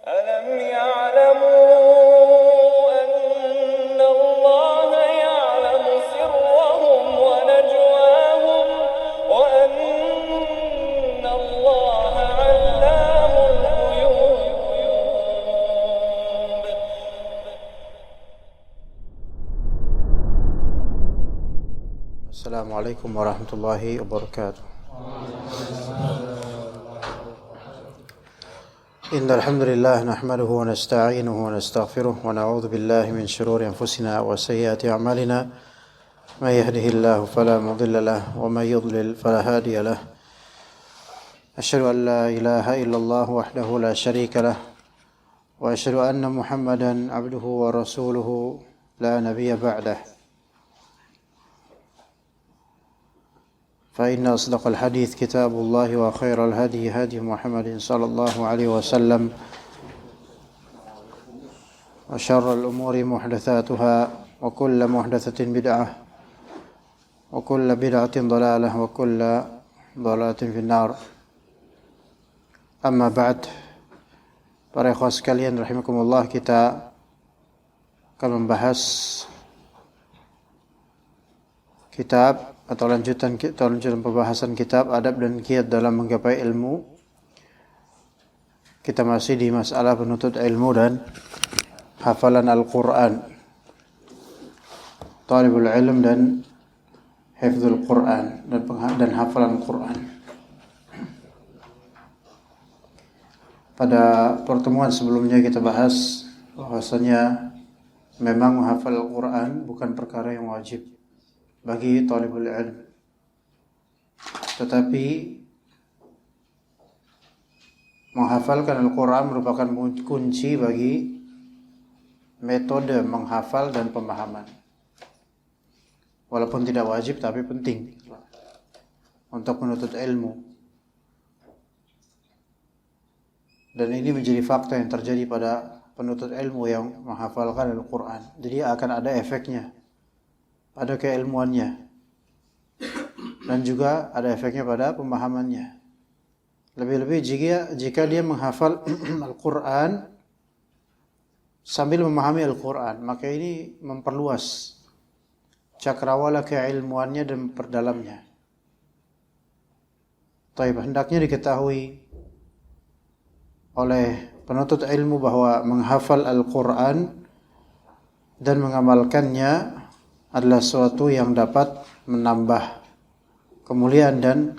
ألم يعلموا أن الله يعلم سرهم ونجواهم وأن الله علام الغيوب. السلام عليكم ورحمة الله وبركاته. إن الحمد لله نحمده ونستعينه ونستغفره ونعوذ بالله من شرور أنفسنا وسيئات أعمالنا من يهده الله فلا مضل له ومن يضلل فلا هادي له أشهد أن لا إله إلا الله وحده لا شريك له وأشهد أن محمدا عبده ورسوله لا نبي بعده فإن أصدق الحديث كتاب الله وخير الهدي هدي محمد صلى الله عليه وسلم وشر الأمور محدثاتها وكل محدثة بدعة وكل بدعة ضلالة وكل ضلالة في النار. Amma ba'd. Para ikhwah sekalian rahimakumullah, kita akan membahas kitab atau lanjutan pembahasan kitab Adab dan Kiat dalam Menggapai Ilmu. Kita masih di masalah penuntut ilmu dan hafalan Al-Quran, talibul ilm dan hifdzul Quran dan hafalan Quran. Pada pertemuan sebelumnya kita bahas bahwasanya memang menghafal Al-Quran bukan perkara yang wajib bagi talibul ilm, tetapi menghafalkan Al-Quran merupakan kunci bagi metode menghafal dan pemahaman. Walaupun tidak wajib, tapi penting untuk menuntut ilmu. Dan ini menjadi fakta yang terjadi pada penuntut ilmu yang menghafalkan Al-Quran. Jadi akan ada efeknya, ada keilmuannya, dan juga ada efeknya pada pemahamannya. Lebih-lebih jika dia menghafal Al-Quran sambil memahami Al-Quran, maka ini memperluas cakrawala keilmuannya dan memperdalamnya. Hendaknya diketahui oleh penuntut ilmu bahwa menghafal Al-Quran dan mengamalkannya adalah sesuatu yang dapat menambah kemuliaan dan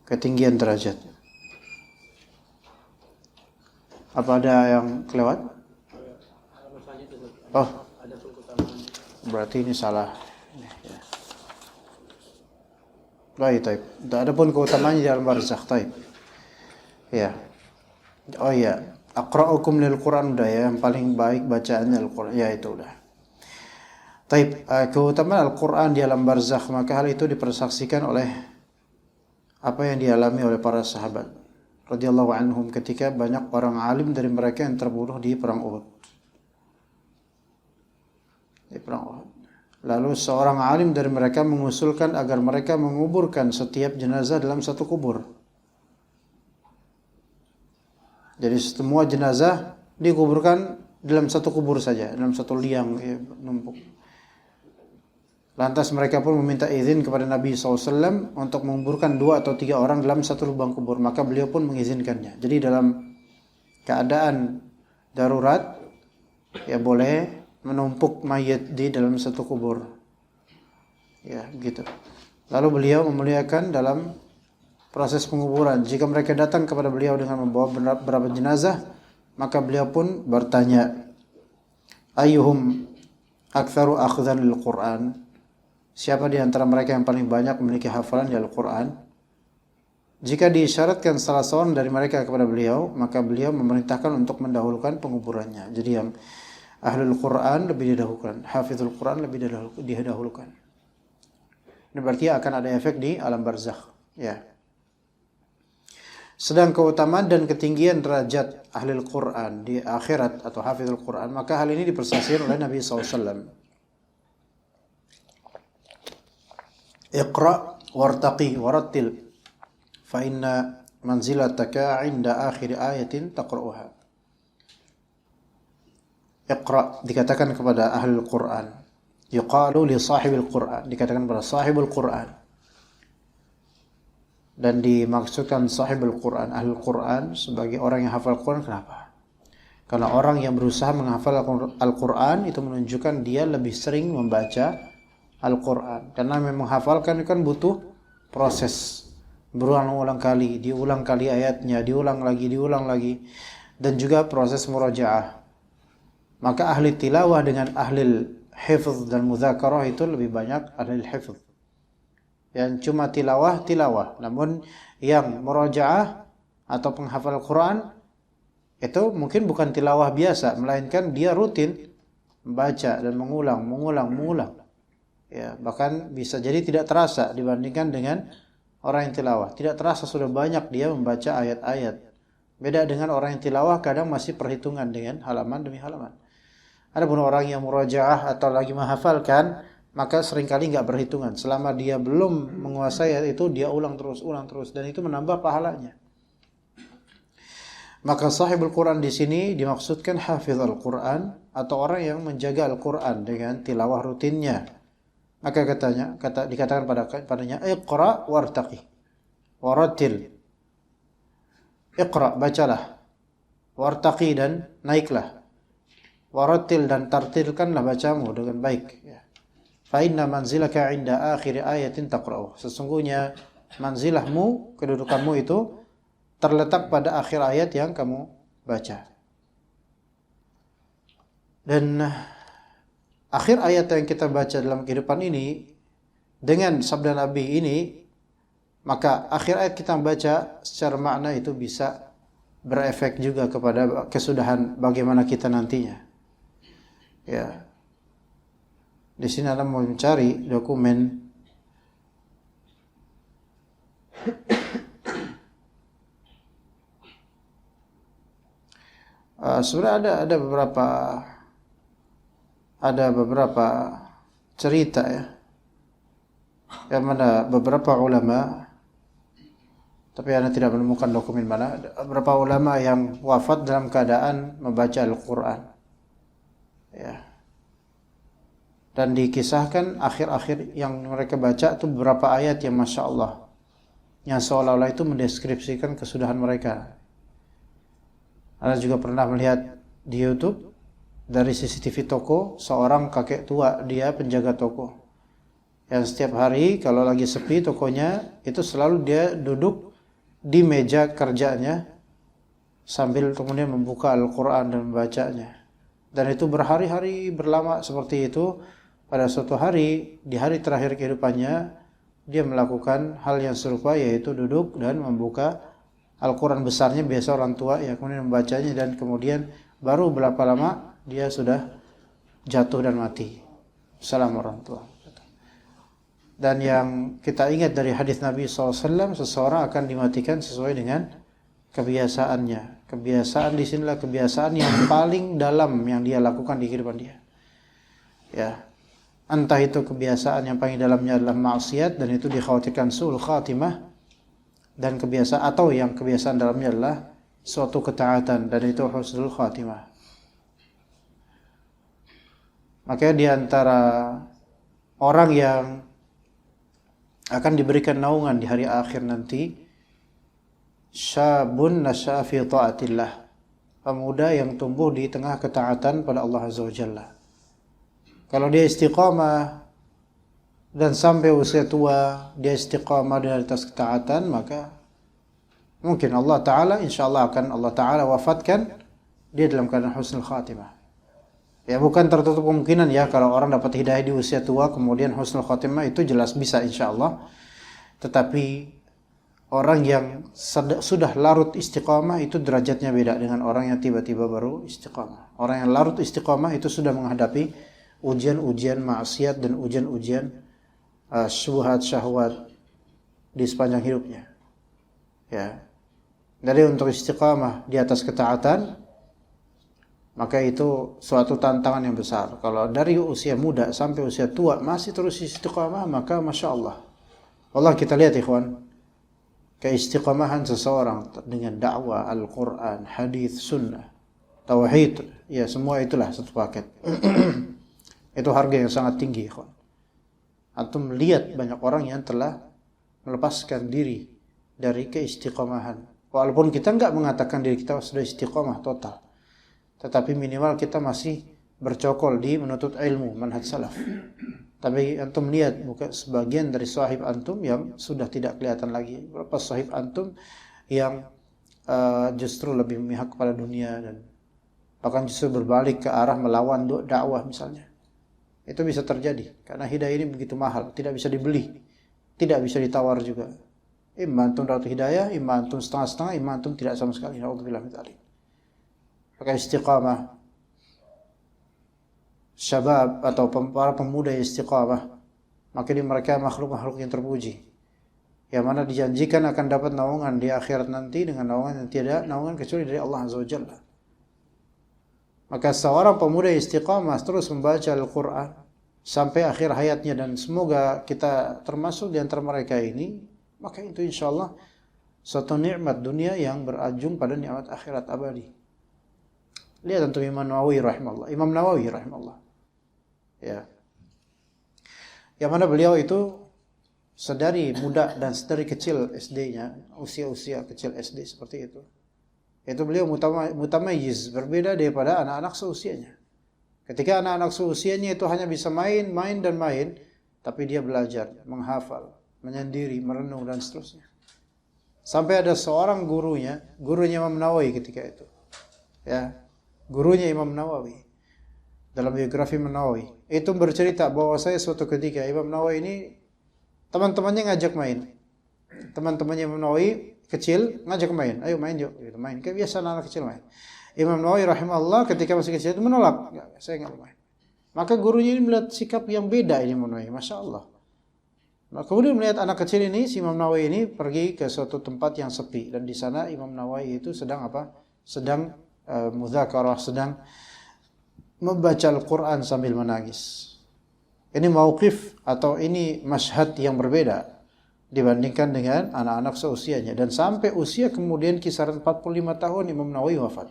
ketinggian derajat. Apa ada yang kelewat? Oh, berarti ini salah. Baik. Adapun keutamaannya dalam barzakh, taib. Ya. Oh ya, aqra'ukum lil Quran udah ya, yang paling baik bacaannya Al-Quran. Ya itu udah. Taib, keutamaan Al-Quran di alam barzakh, maka hal itu dipersaksikan oleh apa yang dialami oleh para sahabat radhiyallahu anhum ketika banyak orang alim dari mereka yang terbunuh di perang Uhud. Lalu seorang alim dari mereka mengusulkan agar mereka menguburkan setiap jenazah dalam satu kubur. Jadi semua jenazah dikuburkan dalam satu kubur saja, dalam satu liang numpuk. Lantas mereka pun meminta izin kepada Nabi SAW untuk menguburkan 2 atau 3 orang dalam satu lubang kubur. Maka beliau pun mengizinkannya. Jadi dalam keadaan darurat, ya boleh menumpuk mayat di dalam satu kubur. Ya, begitu. Lalu beliau memuliakan dalam proses penguburan. Jika mereka datang kepada beliau dengan membawa beberapa jenazah, maka beliau pun bertanya, ayyuhum aktsaru akhdhan lil Quran? Siapa di antara mereka yang paling banyak memiliki hafalan di Al-Quran? Jika diisyaratkan salah seorang dari mereka kepada beliau, maka beliau memerintahkan untuk mendahulukan penguburannya. Jadi yang ahlul Quran lebih didahulukan, hafizul Quran lebih didahulukan. Ini berarti akan ada efek di alam barzakh. Ya. Sedang keutamaan dan ketinggian derajat ahlul Quran di akhirat atau hafizul Quran, maka hal ini dipersaksikan oleh Nabi SAW. Iqra wartaqi warattil fa inna manzilataka 'inda akhir ayatin taqra'uha. Iqra dikatakan kepada ahli Quran. Yuqalu li sahibil Quran, dikatakan kepada sahibul Quran. Dan dimaksudkan sahibul Quran, ahli Quran sebagai orang yang hafal Quran. Kenapa? Karena orang yang berusaha menghafal Al-Quran itu menunjukkan dia lebih sering membaca Al-Quran. Karena memang menghafalkan kan butuh proses. Berulang-ulang kali, diulang kali ayatnya, diulang lagi. Dan juga proses murajaah. Maka ahli tilawah dengan ahli hifz dan mudzakarah itu lebih banyak ahli hifz. Yang cuma tilawah. Namun yang murajaah atau penghafal Al-Quran itu mungkin bukan tilawah biasa, melainkan dia rutin membaca dan mengulang. Ya, bahkan bisa jadi tidak terasa dibandingkan dengan orang yang tilawah. Tidak terasa sudah banyak dia membaca ayat-ayat. Beda dengan orang yang tilawah kadang masih perhitungan dengan halaman demi halaman. Adapun orang yang murajaah atau lagi menghafalkan, maka seringkali enggak berhitungan. Selama dia belum menguasai ayat itu, dia ulang terus dan itu menambah pahalanya. Maka sahibul Quran di sini dimaksudkan hafizul Quran atau orang yang menjaga Al-Quran dengan tilawah rutinnya. Maka dikatakan padanya Iqra wartaqi warattil. Iqra, bacalah. Wartaqi, dan naiklah. Warattil, dan tartilkanlah bacamu dengan baik. Fa inna manzilaka 'inda akhir ayatin taqra'u. Sesungguhnya manzilahmu, kedudukanmu itu terletak pada akhir ayat yang kamu baca. Dan akhir ayat yang kita baca dalam kehidupan ini dengan sabda Nabi ini, maka akhir ayat kita baca secara makna itu bisa berefek juga kepada kesudahan bagaimana kita nantinya. Ya. Di sini Anda mau mencari dokumen sebenarnya ada beberapa cerita ya, yang mana beberapa ulama, tapi Anda tidak menemukan dokumen mana, beberapa ulama yang wafat dalam keadaan membaca Al-Quran ya. Dan dikisahkan akhir-akhir yang mereka baca itu beberapa ayat yang Masya Allah, yang seolah-olah itu mendeskripsikan kesudahan mereka. Anda juga pernah melihat di YouTube dari CCTV toko seorang kakek tua, dia penjaga toko. Yang setiap hari kalau lagi sepi tokonya, itu selalu dia duduk di meja kerjanya sambil kemudian membuka Al-Quran dan membacanya. Dan itu berhari-hari berlama seperti itu. Pada suatu hari, di hari terakhir kehidupannya, dia melakukan hal yang serupa, yaitu duduk dan membuka Al-Quran besarnya, biasa orang tua ya, kemudian membacanya, dan kemudian baru berapa lama dia sudah jatuh dan mati. Salam orang tua. Dan yang kita ingat dari hadis Nabi SAW, seseorang akan dimatikan sesuai dengan kebiasaannya. Kebiasaan di sinilah kebiasaan yang paling dalam yang dia lakukan di kehidupan dia. Ya, entah itu kebiasaan yang paling dalamnya adalah maksiat dan itu dikhawatirkan su'ul khatimah, dan kebiasaan atau yang kebiasaan dalamnya adalah suatu ketaatan dan itu husnul khatimah. Maka di antara orang yang akan diberikan naungan di hari akhir nanti, syabun nasya'a fi ta'atillah, pemuda yang tumbuh di tengah ketaatan pada Allah Azza wa Jalla. Kalau dia istiqamah dan sampai usia tua dia istiqamah di atas ketaatan, maka mungkin Allah Ta'ala insyaallah akan Allah Ta'ala wafatkan dia dalam keadaan husnul khatimah. Ya, bukan tertutup kemungkinan ya kalau orang dapat hidayah di usia tua kemudian husnul khatimah, itu jelas bisa insyaallah. Tetapi orang yang sudah larut istiqamah itu derajatnya beda dengan orang yang tiba-tiba baru istiqamah. Orang yang larut istiqamah itu sudah menghadapi ujian-ujian maksiat dan ujian-ujian syubhat syahwat di sepanjang hidupnya. Ya. Jadi untuk istiqamah di atas ketaatan, maka itu suatu tantangan yang besar. Kalau dari usia muda sampai usia tua masih terus istiqamah, maka Masya Allah. Allah, kita lihat ikhwan, keistiqamahan seseorang dengan dakwah Al-Quran, hadis, sunnah, tauhid, ya semua itulah satu paket. Itu harga yang sangat tinggi, kawan. Antum melihat banyak orang yang telah melepaskan diri dari keistiqomahan. Walaupun kita enggak mengatakan diri kita sudah istiqomah total, tetapi minimal kita masih bercokol di menuntut ilmu manhaj salaf. Tapi antum lihat bukan sebagian dari sahib antum yang sudah tidak kelihatan lagi. Berapa sahib antum yang justru lebih memihak kepada dunia dan bahkan justru berbalik ke arah melawan dakwah misalnya. Itu bisa terjadi karena hidayah ini begitu mahal, tidak bisa dibeli, tidak bisa ditawar juga. Imma antum dapat hidayah, imma antum setengah-setengah, imma antum tidak sama sekali. Nauzubillah min dzalik. Maka istiqamah syabab atau para pemuda yang istiqamah, maka di mereka makhluk-makhluk yang terpuji, yang mana dijanjikan akan dapat naungan di akhirat nanti dengan naungan yang tidak naungan kecuali dari Allah Azza wa Jalla. Maka seorang pemuda yang istiqamah terus membaca Al-Quran sampai akhir hayatnya, dan semoga kita termasuk di antara mereka ini, maka itu insyaallah suatu nikmat dunia yang berajung pada nikmat akhirat abadi. Lihat antum Imam Nawawi rahimahullah. Ya. Yang mana beliau itu sedari muda dan sedari kecil SD-nya, usia-usia kecil SD seperti itu. Itu beliau mutamayyiz, berbeda daripada anak-anak seusianya. Ketika anak-anak seusianya itu hanya bisa main, tapi dia belajar, menghafal, menyendiri, merenung dan seterusnya. Sampai ada seorang gurunya Imam Nawawi ketika itu. Ya, gurunya Imam Nawawi. Dalam biografi Imam Nawawi itu bercerita bahwa saya suatu ketika Imam Nawawi ini teman-temannya ngajak main. Teman-temannya Imam Nawawi kecil ngajak main, ayo main yuk, gitu, main. Kayak biasa anak kecil main. Imam Nawawi rahimahullah ketika masih kecil itu menolak, saya nggak main. Maka gurunya ini melihat sikap yang beda ini Imam Nawawi, masya Allah. Nah, kemudian melihat anak kecil ini, si Imam Nawawi ini pergi ke suatu tempat yang sepi, dan di sana Imam Nawawi itu sedang apa? Sedang mudzakarah, sedang membaca Al-Quran sambil menangis. Ini mauqif atau ini masyhad yang berbeda dibandingkan dengan anak-anak seusianya. Dan sampai usia kemudian kisaran 45 tahun Imam Nawawi wafat.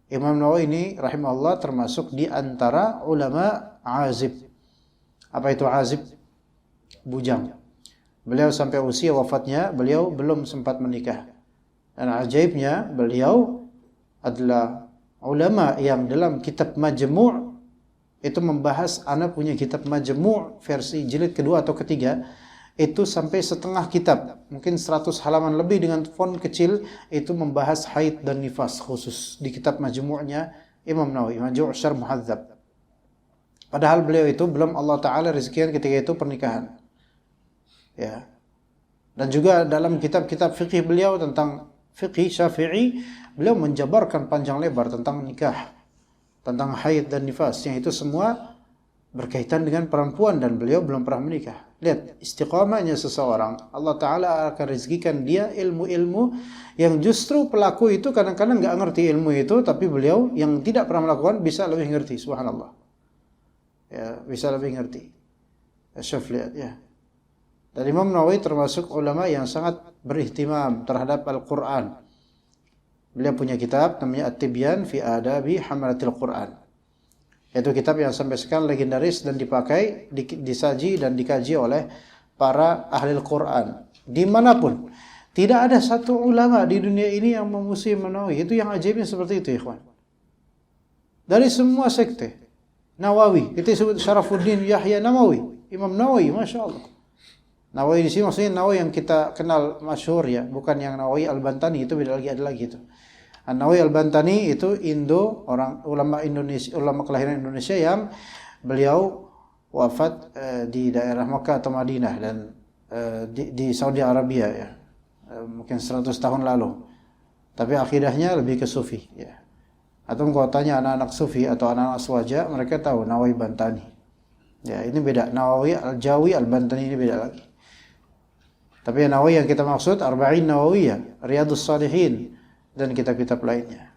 Imam Nawawi ini rahimahullah termasuk di antara ulama azib. Apa itu azib? Bujang. Beliau sampai usia wafatnya, beliau belum sempat menikah. Dan ajaibnya, beliau adalah ulama yang dalam kitab Majmu' itu membahas, anak punya kitab Majmu' versi jilid kedua atau ketiga, itu sampai setengah kitab, mungkin 100 halaman lebih dengan font kecil, itu membahas haid dan nifas khusus di kitab Majmu'nya Imam Nawawi, Majmu' Syarh Muhadzab. Padahal beliau itu belum Allah Ta'ala rezekikan ketika itu pernikahan. Ya. Dan juga dalam kitab-kitab fikih beliau tentang fikih Syafi'i, beliau menjabarkan panjang lebar tentang nikah, tentang haid dan nifas, yang itu semua berkaitan dengan perempuan, dan beliau belum pernah menikah. Lihat istiqamahnya seseorang, Allah Ta'ala akan rezekikan dia ilmu-ilmu yang justru pelaku itu kadang-kadang gak ngerti ilmu itu, tapi beliau yang tidak pernah melakukan bisa lebih ngerti, subhanallah. Ya, bisa lebih ngerti. Syuf, lihat ya. Dan Imam Nawawi termasuk ulama yang sangat berihtimam terhadap Al-Quran. Beliau punya kitab namanya At-Tibyan fi Adabi Hamalatil Quran. Itu kitab yang sampai sekarang legendaris dan dipakai, disaji dan dikaji oleh para ahli Al-Quran. Dimanapun. Tidak ada satu ulama di dunia ini yang memusuhi Imam Nawawi. Itu yang ajaibnya seperti itu, ikhwan. Dari semua sekte. Nawawi, kita sebut Syarafuddin Yahya Nawawi. Imam Nawawi, Masya Allah. Nawawi di sini maksudnya Nawawi yang kita kenal masyhur ya, bukan yang Nawawi Al-Bantani, itu beda lagi, ada lagi itu. Nawawi Al-Bantani itu orang ulama Indonesia, ulama kelahiran Indonesia yang beliau wafat di daerah Makkah atau Madinah dan di Saudi Arabia ya. Mungkin 100 tahun lalu. Tapi akidahnya lebih ke sufi ya. Atau kalau tanya anak-anak sufi atau anak-anak swaja, mereka tahu Nawawi Bantani. Ya, ini beda. Nawawi Al-Jawi Al-Bantani ini beda lagi. Tapi Nawawi yang kita maksud Arba'in Nawawiyah, Riyadhus Shalihin dan kitab-kitab lainnya.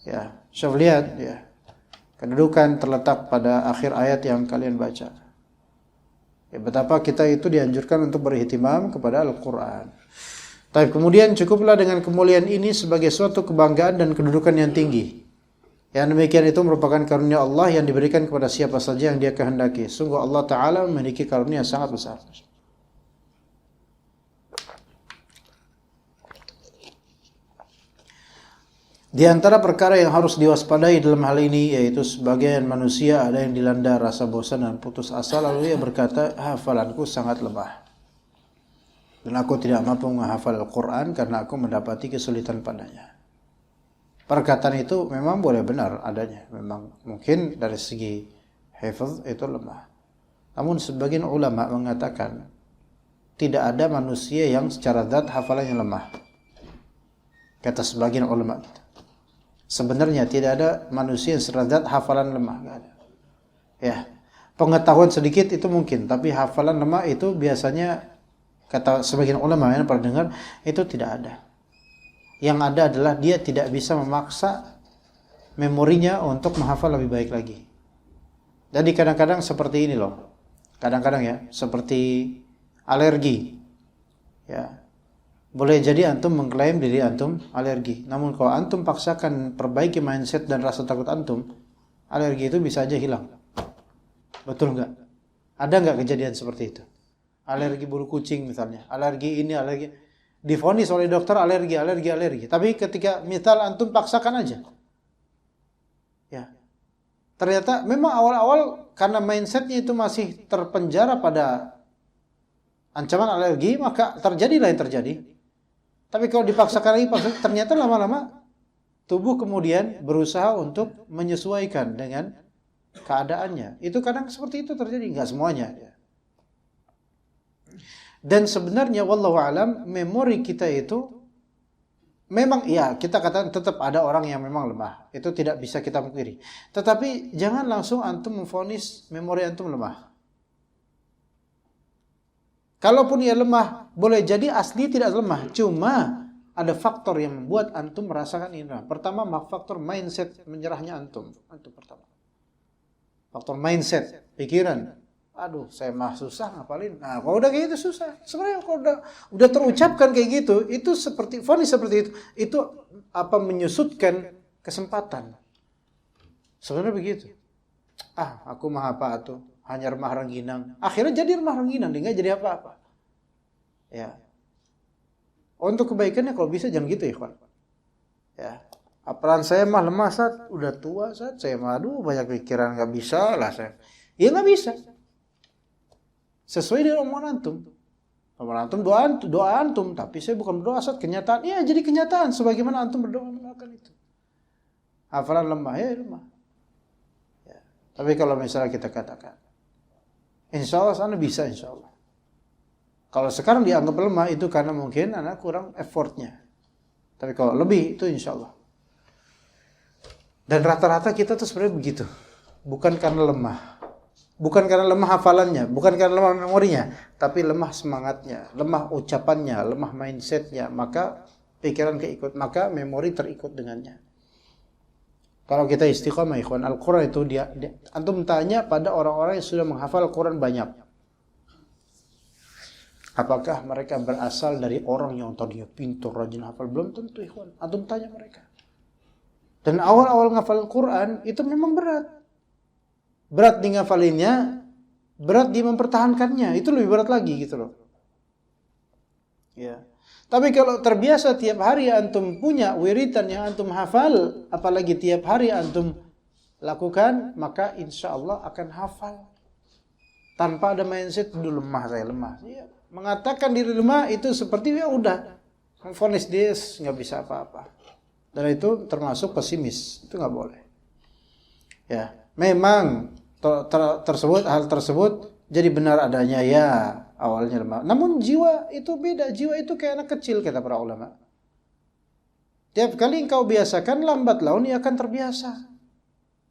Ya, syaf lihat ya. Kedudukan terletak pada akhir ayat yang kalian baca. Ya, betapa kita itu dianjurkan untuk berihtimam kepada Al-Qur'an. Tapi kemudian cukuplah dengan kemuliaan ini sebagai suatu kebanggaan dan kedudukan yang tinggi. Yang demikian itu merupakan karunia Allah yang diberikan kepada siapa saja yang Dia kehendaki. Sungguh Allah Ta'ala memiliki karunia yang sangat besar. Di antara perkara yang harus diwaspadai dalam hal ini, yaitu sebagian manusia ada yang dilanda rasa bosan dan putus asa, lalu ia berkata, hafalanku sangat lemah dan aku tidak mampu menghafal Al-Quran karena aku mendapati kesulitan padanya. Perkataan itu memang boleh benar adanya, memang mungkin dari segi hifz itu lemah. Namun sebagian ulama mengatakan tidak ada manusia yang secara zat hafalannya lemah. Kata sebagian ulama, sebenarnya tidak ada manusia yang secara zat hafalan lemah, enggak ada. Ya, pengetahuan sedikit itu mungkin, tapi hafalan lemah itu biasanya kata sebagian ulama yang pernah dengar itu tidak ada. Yang ada adalah dia tidak bisa memaksa memorinya untuk menghafal lebih baik lagi. Jadi kadang-kadang seperti ini loh. Kadang-kadang ya, seperti alergi. Ya. Boleh jadi antum mengklaim diri antum alergi. Namun kalau antum paksakan perbaiki mindset dan rasa takut antum, alergi itu bisa aja hilang. Betul enggak? Ada enggak kejadian seperti itu? Alergi bulu kucing misalnya, alergi ini, alergi, divonis oleh dokter alergi. Tapi ketika misal antum paksakan aja, ya, ternyata memang awal-awal karena mindsetnya itu masih terpenjara pada ancaman alergi, maka terjadilah yang terjadi. Tapi kalau dipaksakan lagi, ternyata lama-lama tubuh kemudian berusaha untuk menyesuaikan dengan keadaannya. Itu kadang seperti itu terjadi, enggak semuanya. Ya. Dan sebenarnya wallahu alam memori kita itu memang ya kita katakan tetap ada orang yang memang lemah. Itu tidak bisa kita pungkiri. Tetapi jangan langsung antum memvonis memori antum lemah. Kalaupun ia lemah, boleh jadi asli tidak lemah. Cuma ada faktor yang membuat antum merasakan ini. Pertama, faktor mindset menyerahnya antum. Itu pertama. Faktor mindset, pikiran. Aduh, saya mah susah ngapalin. Nah, kalau udah kayak gitu susah. Sebenarnya kalau udah terucapkan kayak gitu, itu seperti vonis seperti itu apa menyusutkan kesempatan. Sebenarnya begitu. Aku mah apa tuh? Hanya remah rengginang. Akhirnya jadi remah rengginang, enggak jadi apa-apa. Ya. Untuk kebaikannya kalau bisa jangan gitu ya, kawan. Ya. Apalan saya mah lemah saat udah tua saat saya mah banyak pikiran enggak bisa lah saya. Ya enggak bisa. Sesuai dengan omongan antum. Omongan antum doa antum, tapi saya bukan berdoa saat kenyataan. Ya, jadi kenyataan sebagaimana antum berdoa melakukan itu. Hafalan lemah ya lemah. Ya. Tapi kalau misalnya kita katakan, insya Allah sana bisa insya Allah. Kalau sekarang dianggap lemah itu karena mungkin anak kurang effortnya. Tapi kalau lebih itu insya Allah. Dan rata-rata kita tuh sebenarnya begitu. Bukan karena lemah. Bukan karena lemah hafalannya, bukan karena lemah memorinya, tapi lemah semangatnya, lemah ucapannya, lemah mindsetnya, maka pikiran keikut, maka memori terikut dengannya. Kalau kita istiqamah ikhwan, Al-Quran itu antum tanya pada orang-orang yang sudah menghafal Al-Quran banyak. Apakah mereka berasal dari orang yang tadinya pintar, rajin hafal? Belum tentu ikhwan, antum tanya mereka. Dan awal-awal menghafal Al-Quran itu memang berat. Berat di ngafalinnya, berat di mempertahankannya, itu lebih berat lagi gitu loh. Ya. Tapi kalau terbiasa tiap hari antum punya wiridan yang antum hafal, apalagi tiap hari antum lakukan, maka insya Allah akan hafal. Tanpa ada mindset, dulu lemah saya lemah. Ya. Mengatakan diri lemah itu seperti ya udah, vonis dia nggak bisa apa-apa. Dan itu termasuk pesimis, itu nggak boleh. Ya, memang hal tersebut jadi benar adanya ya awalnya lemah. Namun jiwa itu beda. Jiwa itu kayak anak kecil kata para ulama. Tiap kali engkau biasakan lambat laun ia akan terbiasa.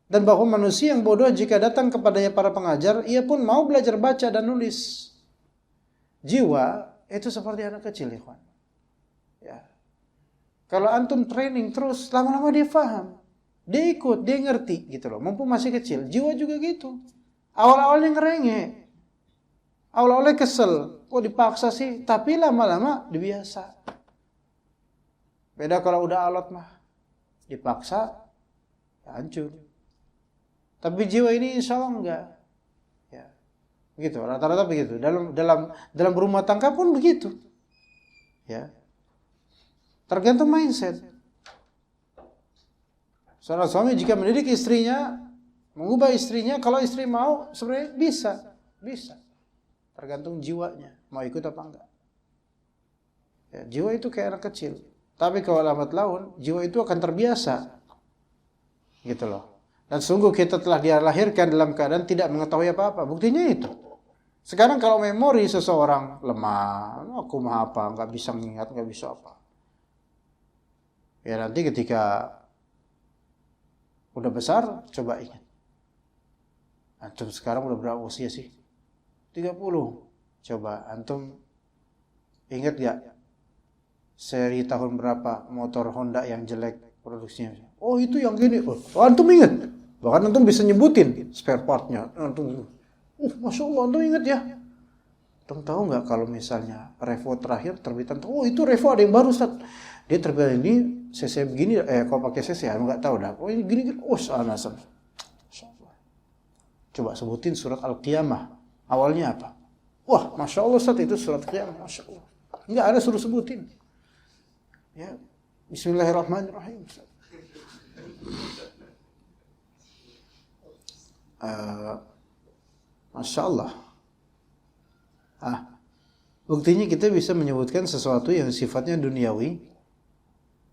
Dan bahwa manusia yang bodoh jika datang kepadanya para pengajar, ia pun mau belajar baca dan nulis. Jiwa itu seperti anak kecil, ikhwan. Ya. Kalau antum training terus, lama-lama dia paham. Dia ikut, dia ngerti gitu loh. Mumpung masih kecil, jiwa juga gitu. Awal-awalnya ngerengek. Awal-awalnya kesel. Kok dipaksa sih? Tapi lama-lama dibiasa. Beda kalau udah alot mah, dipaksa, ya hancur. Tapi jiwa ini insya Allah enggak. Ya, begitu. Rata-rata begitu. Dalam rumah tangga pun begitu. Ya, tergantung mindset. Seorang suami jika mendidik istrinya, mengubah istrinya, kalau istri mau, sebenarnya bisa. Tergantung jiwanya, mau ikut apa enggak. Ya, jiwa itu kayak anak kecil. Tapi kalau lambat laun, jiwa itu akan terbiasa. Gitu loh. Dan sungguh kita telah dilahirkan dalam keadaan tidak mengetahui apa-apa. Buktinya itu. Sekarang kalau memori seseorang lemah, aku mah apa, nggak bisa mengingat, nggak bisa apa. Ya nanti ketika udah besar, coba ingat. Antum sekarang udah berapa usia sih? 30. Coba antum ingat gak seri tahun berapa motor Honda yang jelek produksinya? Oh itu yang gini. Oh antum ingat? Bahkan antum bisa nyebutin spare partnya. Antum, masya Allah antum ingat ya? Antum tahu nggak kalau misalnya Revo terakhir terbitan? Oh itu Revo ada yang baru Ustaz. Dia terbitan ini cc begini. Kalau pakai cc ya nggak tahu dah. Oh ini gini. Oh anasem. Coba sebutin surat Al-Qiyamah. Awalnya apa? Wah, Masya Allah Ustaz itu surat Qiyamah. Masya Allah. Enggak ada suruh sebutin. Ya, Bismillahirrahmanirrahim. Masya Allah. Buktinya kita bisa menyebutkan sesuatu yang sifatnya duniawi,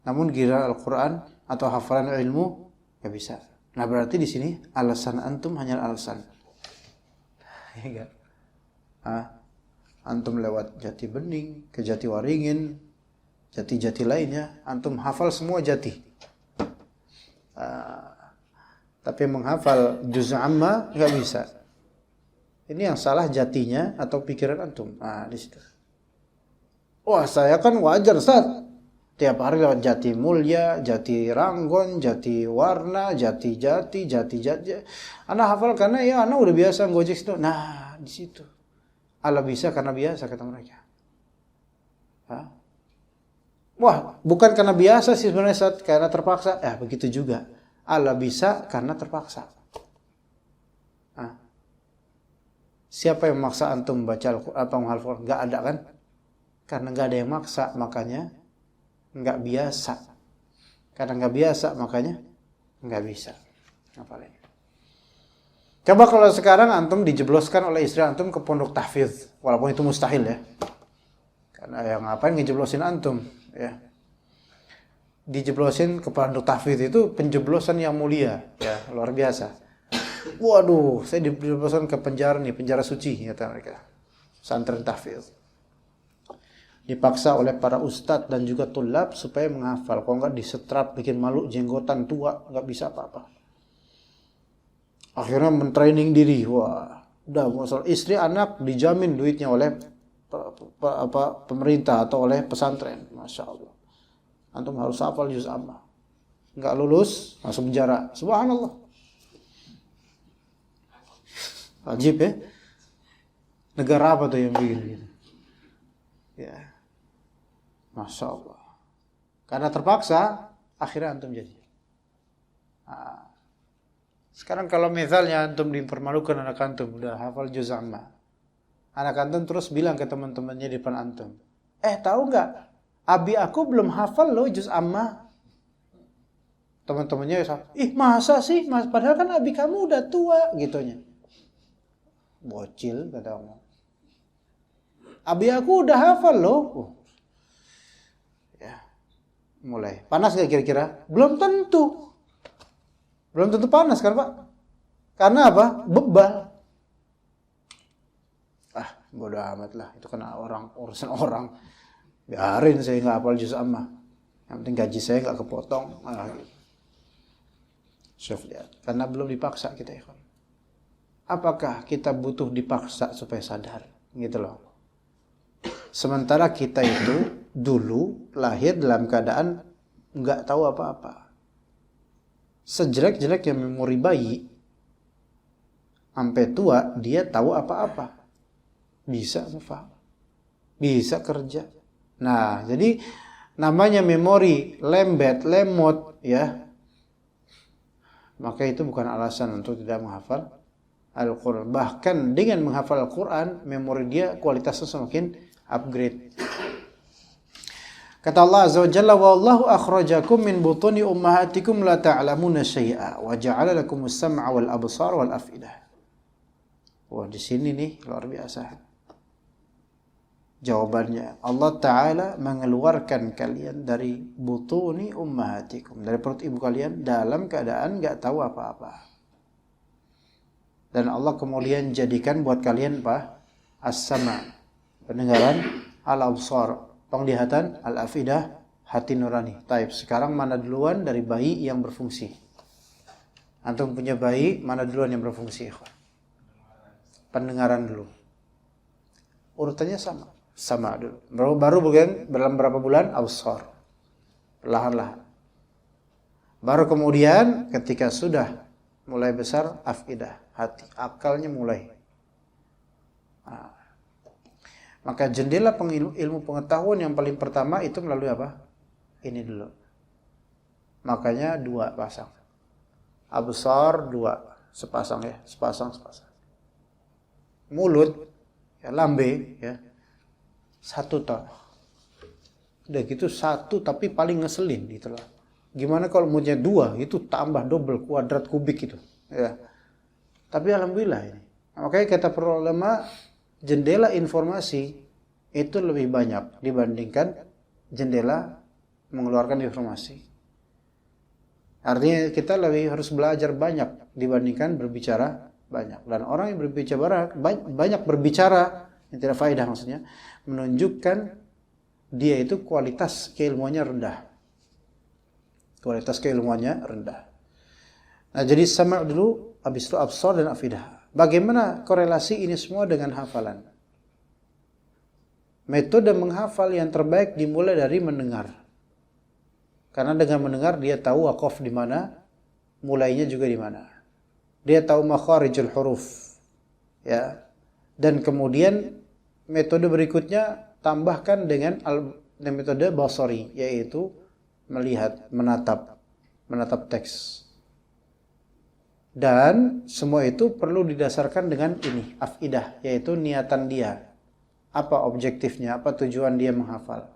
namun giliran Al-Quran atau hafalan ilmu nggak bisa. Nah berarti di sini alasan antum hanya alasan. Ya enggak? Antum lewat Jati Bening, ke Jati Waringin, jati-jati lainnya, antum hafal semua jati. Tapi menghafal juz amma nggak bisa. Ini yang salah jatinya atau pikiran antum. Di situ. Wah saya kan wajar Ustaz. Tiap hari lewat Jati Mulia, Jati Ranggon, Jati Warna, Jati. Anak hafal karena ya anak udah biasa ngojek situ. Nah, di situ. Allah bisa karena biasa kata mereka. Wah, bukan karena biasa sih sebenarnya Ustaz, karena terpaksa. Begitu juga. Allah bisa karena terpaksa. Siapa yang memaksa antum baca Al-Quran atau menghafal? Enggak ada kan? Karena enggak ada yang maksa, makanya nggak biasa. Karena nggak biasa makanya nggak bisa. Apalagi. Coba kalau sekarang antum dijebloskan oleh istri antum ke pondok tahfidz, walaupun itu mustahil ya. Karena yang ngapain ngejeblosin antum ya. Dijeblosin ke pondok tahfidz itu penjeblosan yang mulia ya, luar biasa. Waduh, saya dijebloskan ke penjara nih, penjara suci kata mereka. Pesantren tahfidz. Dipaksa oleh para ustadz dan juga tulab supaya menghafal. Kalau enggak disetrap, bikin malu, jenggotan tua, enggak bisa apa-apa. Akhirnya mentraining diri. Wah, udah masalah istri anak dijamin duitnya oleh pemerintah atau oleh pesantren. Masya Allah. Antum harus hafal juz amma. Enggak lulus, masuk penjara. Subhanallah. Ajib ya. Negara apa tuh yang begini? Ya. Masya Allah. Karena terpaksa, akhirnya antum jadi. Sekarang kalau misalnya antum dipermalukan anak antum, udah hafal juz amma. Anak antum terus bilang ke teman-temannya di depan antum, tahu nggak? Abi aku belum hafal loh juz amma. Teman-temannya masa sih? Padahal kan abi kamu udah tua, gitunya. Bocil kata kamu. Abi aku udah hafal loh. Mulai. Panas gak kira-kira? Belum tentu. Belum tentu panas kan Pak? Karena apa? Bebal. Bodo amat lah. Itu kan urusan orang. Biarin saya gak hafal juz amma. Yang penting gaji saya gak kepotong. Lihat. Karena belum dipaksa kita ya. Apakah kita butuh dipaksa supaya sadar? Gitu loh. Sementara kita itu dulu lahir dalam keadaan nggak tahu apa-apa. Sejelek-jeleknya memori bayi, sampai tua dia tahu apa-apa. Bisa ngefaham, bisa kerja. Nah, jadi namanya memori lemot ya, maka itu bukan alasan untuk tidak menghafal Al-Quran. Bahkan dengan menghafal Al-Quran, memori dia kualitasnya semakin upgrade. Kata Allah Azza wa Jalla, "Wallahu akhrajakum min butuni ummahatikum la ta'lamuna syai'a wa ja'ala lakumus sam'a wal absar wal afidah." Wah, di sini nih luar biasa. Jawabannya, Allah Ta'ala mengeluarkan kalian dari butuni ummahatikum, dari perut ibu kalian dalam keadaan gak tahu apa-apa. Dan Allah kemudian jadikan buat kalian apa? As-sama, pendengaran, al-absar, penglihatan, al-afidah, hati nurani. Taib, sekarang mana duluan dari bayi yang berfungsi? Antum punya bayi, mana duluan yang berfungsi? Pendengaran dulu. Urutannya sama dulu. Baru dalam berapa bulan? Absar. Perlahan-lahan. Baru kemudian ketika sudah mulai besar, afidah, hati, akalnya mulai. Nah, maka jendela ilmu pengetahuan yang paling pertama itu melalui apa? Ini dulu. Makanya 2 pasang. Absar 2, sepasang ya, sepasang. Mulut, ya, lambe, ya. 1 toh. Udah gitu 1 tapi paling ngeselin gitu loh. Gimana kalau mulutnya 2, itu tambah double, kuadrat, kubik gitu. Ya. Tapi alhamdulillah ini. Makanya kata para ulama, jendela informasi itu lebih banyak dibandingkan jendela mengeluarkan informasi. Artinya kita lebih harus belajar banyak dibandingkan berbicara banyak. Dan orang yang berbicara banyak berbicara yang tidak faedah maksudnya, menunjukkan dia itu kualitas keilmuannya rendah. Kualitas keilmuannya rendah. Nah, jadi sama dulu, habis itu absar dan afidah. Bagaimana korelasi ini semua dengan hafalan? Metode menghafal yang terbaik dimulai dari mendengar. Karena dengan mendengar dia tahu waqaf di mana, mulainya juga di mana. Dia tahu makharijul huruf. Ya. Dan kemudian metode berikutnya tambahkan dengan metode basari, yaitu melihat, menatap teks. Dan semua itu perlu didasarkan dengan ini, afidah, yaitu niatan dia. Apa objektifnya, apa tujuan dia menghafal.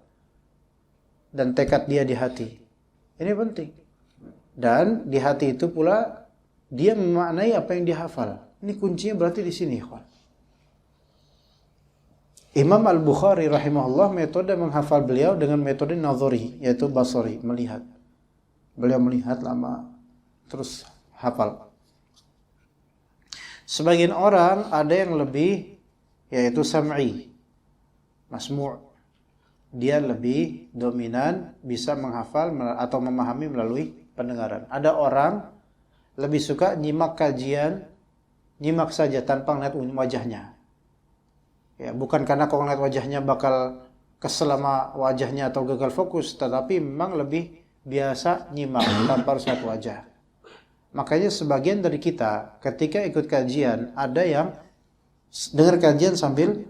Dan tekad dia di hati. Ini penting. Dan di hati itu pula dia memaknai apa yang dihafal. Ini kuncinya berarti di sini, ikhwan. Imam Al-Bukhari rahimahullah, metode menghafal beliau dengan metode nazari, yaitu basari, melihat. Beliau melihat lama, terus hafal. Sebagian orang ada yang lebih, yaitu sam'i, masmu'. Dia lebih dominan bisa menghafal atau memahami melalui pendengaran. Ada orang lebih suka nyimak kajian, nyimak saja tanpa melihat wajahnya. Ya, bukan karena kalau ngeliat wajahnya bakal kesel sama wajahnya atau gagal fokus, tetapi memang lebih biasa nyimak tanpa harus lihat wajah. Makanya sebagian dari kita ketika ikut kajian ada yang dengar kajian sambil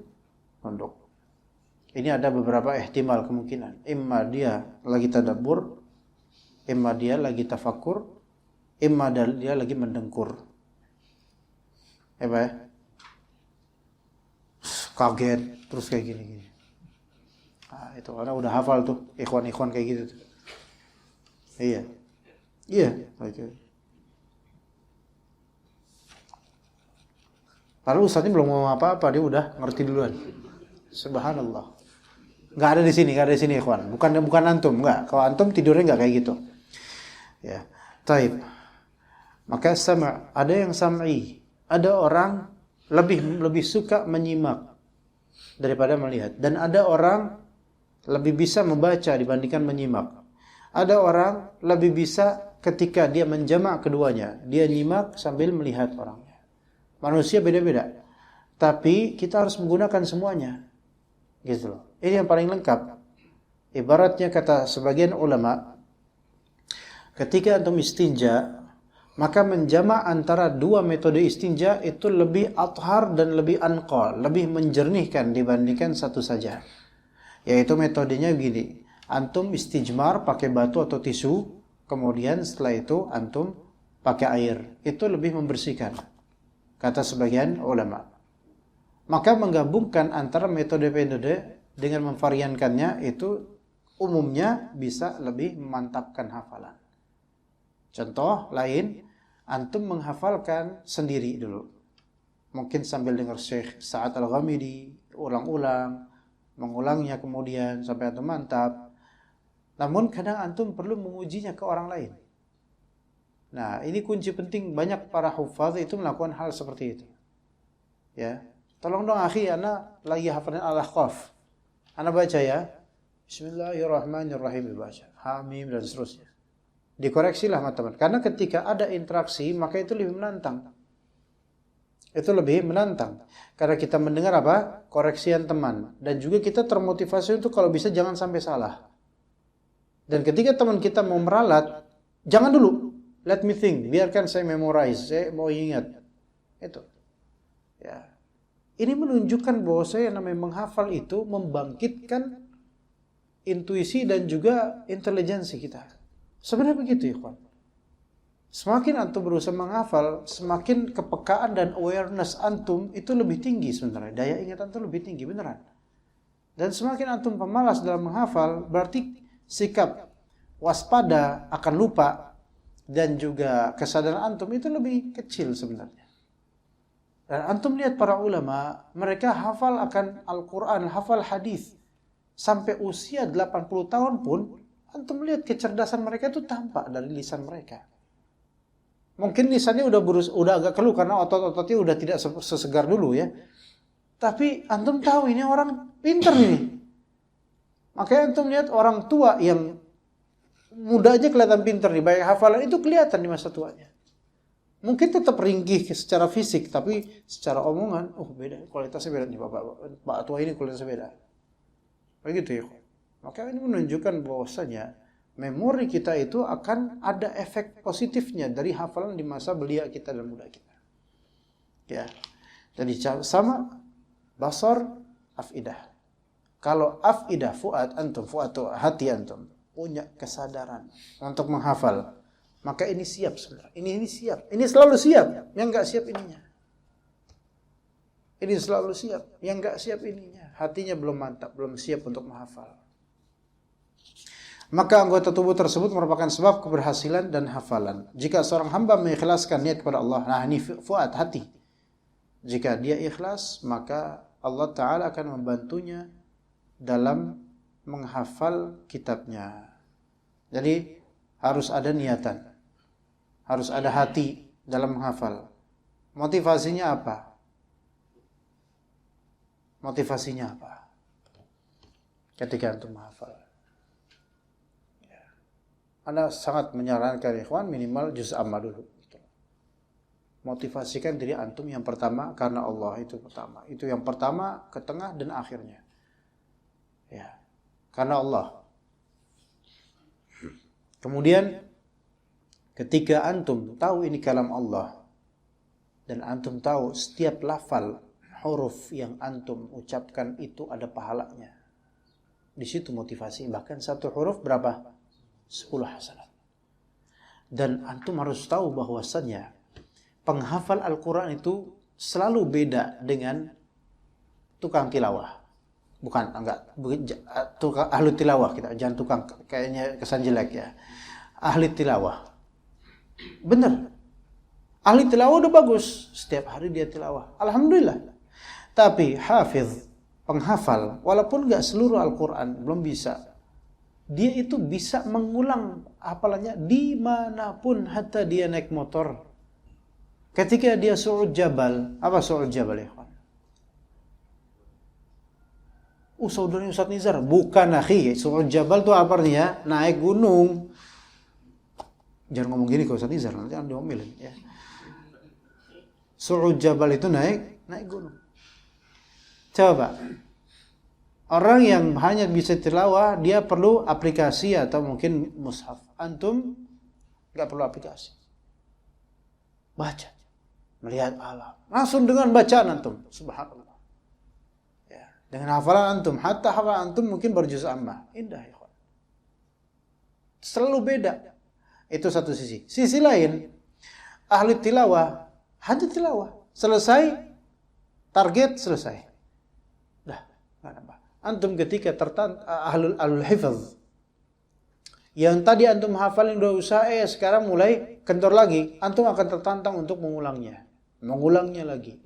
nunduk. Ini ada beberapa ihtimal kemungkinan. Imma dia lagi tadabbur, imma dia lagi tafakur, imma dia lagi mendengkur. Ya, kaget terus kayak gini. Nah, itu karena udah hafal tuh ikhwan-ikhwan kayak gitu tuh. Iya. Okay. Padahal ustaznya belum ngomong apa-apa, dia udah ngerti duluan. Subhanallah. Enggak ada di sini ikhwan. Bukan antum, enggak. Kalau antum tidurnya enggak kayak gitu. Ya. Taib. Maka sama, ada yang sam'i. Ada orang lebih suka menyimak daripada melihat. Dan ada orang lebih bisa membaca dibandingkan menyimak. Ada orang lebih bisa ketika dia menjamak keduanya. Dia nyimak sambil melihat orangnya. Manusia beda-beda. Tapi kita harus menggunakan semuanya. Gitu loh. Ini yang paling lengkap. Ibaratnya kata sebagian ulama, ketika antum istinja, maka menjamak antara 2 metode istinja itu lebih athhar dan lebih anqa, lebih menjernihkan dibandingkan satu saja. Yaitu metodenya begini. Antum istijmar pakai batu atau tisu, kemudian setelah itu antum pakai air. Itu lebih membersihkan, kata sebagian ulama. Maka menggabungkan antara metode-metode dengan memvariankannya itu umumnya bisa lebih memantapkan hafalan. Contoh lain, antum menghafalkan sendiri dulu. Mungkin sambil dengar Syekh Sa'ad Al-Ghamidi, ulang-ulang, mengulangnya kemudian sampai antum mantap. Namun kadang antum perlu mengujinya ke orang lain. Nah, ini kunci penting, banyak para hufaz itu melakukan hal seperti itu. Ya, tolong dong akhi, ana lagi hafalin Al-Ahqaf. Ana baca ya. Bismillahirrahmanirrahim dibaca. Hamim dan seterusnya. Dikoreksilah teman-teman. Karena ketika ada interaksi, maka itu lebih menantang. Itu lebih menantang. Karena kita mendengar apa? Koreksian teman. Dan juga kita termotivasi untuk kalau bisa jangan sampai salah. Dan ketika teman kita mau meralat, jangan dulu. Let me think. Biarkan saya memorize. Saya mau ingat. Itu. Ya. Ini menunjukkan bahwa saya namanya menghafal itu membangkitkan intuisi dan juga intelijensi kita. Sebenarnya begitu ya kawan. Semakin antum berusaha menghafal, semakin kepekaan dan awareness antum itu lebih tinggi sebenarnya. Daya ingat antum lebih tinggi, beneran. Dan semakin antum pemalas dalam menghafal, berarti sikap waspada akan lupa dan juga kesadaran antum itu lebih kecil sebenarnya. Dan antum lihat para ulama, mereka hafal akan Al-Quran, hafal hadis sampai usia 80 tahun pun, antum lihat kecerdasan mereka itu tampak dari lisan mereka. Mungkin lisannya udah agak keluh karena otot-ototnya udah tidak sesegar dulu ya. Tapi antum tahu ini orang pintar ini. Makanya antum lihat orang tua yang muda aja kelihatan pintar nih, baik hafalan itu kelihatan di masa tuanya. Mungkin tetap ringkih secara fisik, tapi secara omongan, beda, kualitasnya beda nih Pak tua ini kualitasnya beda. Begitu ya. Maka ini menunjukkan bahwasanya memori kita itu akan ada efek positifnya dari hafalan di masa belia kita dan muda kita. Ya. Jadi sama basar, afidah. Kalau afidah fuad tuh hati antum punya kesadaran untuk menghafal, maka ini siap sebenarnya. Ini siap. Ini selalu siap. Yang enggak siap ininya. Ini selalu siap. Yang enggak siap ininya. Hatinya belum mantap, belum siap untuk menghafal. Maka anggota tubuh tersebut merupakan sebab keberhasilan dan hafalan. Jika seorang hamba mengikhlaskan niat kepada Allah, nah ini fuad, hati. Jika dia ikhlas, maka Allah Ta'ala akan membantunya dalam menghafal kitabnya. Jadi harus ada niatan. Harus ada hati dalam menghafal. Motivasinya apa? Motivasinya apa? Ketika antum menghafal. Anda sangat menyarankan ikhwan minimal juz amma dulu. Motivasikan diri antum yang pertama karena Allah itu pertama. Itu yang pertama, ke tengah dan akhirnya. Ya. Karena Allah. Kemudian ketika antum tahu ini kalam Allah dan antum tahu setiap lafal huruf yang antum ucapkan itu ada pahalanya. Di situ motivasi. Bahkan satu huruf berapa? 10 hasanat. Dan antum harus tahu bahwasannya penghafal Al-Quran itu selalu beda dengan tukang tilawah. Tukang ahli tilawah kita, jangan tukang, kayaknya kesan jelek ya. Ahli tilawah. Benar. Ahli tilawah udah bagus, setiap hari dia tilawah. Alhamdulillah. Tapi hafiz, penghafal, walaupun enggak seluruh Al-Quran, belum bisa. Dia itu bisa mengulang hafalannya dimanapun, hatta dia naik motor. Ketika dia su'ud jabal, apa su'ud jabal ya kawan? Saudaranya Ustaz Nizar, bukan akhi. Su'ud jabal itu apa artinya? Naik gunung. Jangan ngomong gini ke Ustaz Nizar, nanti anda diomelin ya. Su'ud jabal itu naik gunung. Coba. Orang yang hanya bisa tilawah, dia perlu aplikasi atau mungkin mushaf. Antum enggak perlu aplikasi. Baca. Melihat alam. Langsung dengan bacaan antum. Subhanallah. Ya. Dengan hafalan antum. Hatta hafalan antum mungkin berjuz amma. Indah ya kawan. Selalu beda. Itu satu sisi. Sisi lain, ahli tilawah hanya tilawah. Selesai, target selesai. Dah, enggak nambah. Antum ketika ahlul hifz, yang tadi antum hafalin udah usaha, sekarang mulai kendor lagi, antum akan tertantang untuk mengulangnya lagi.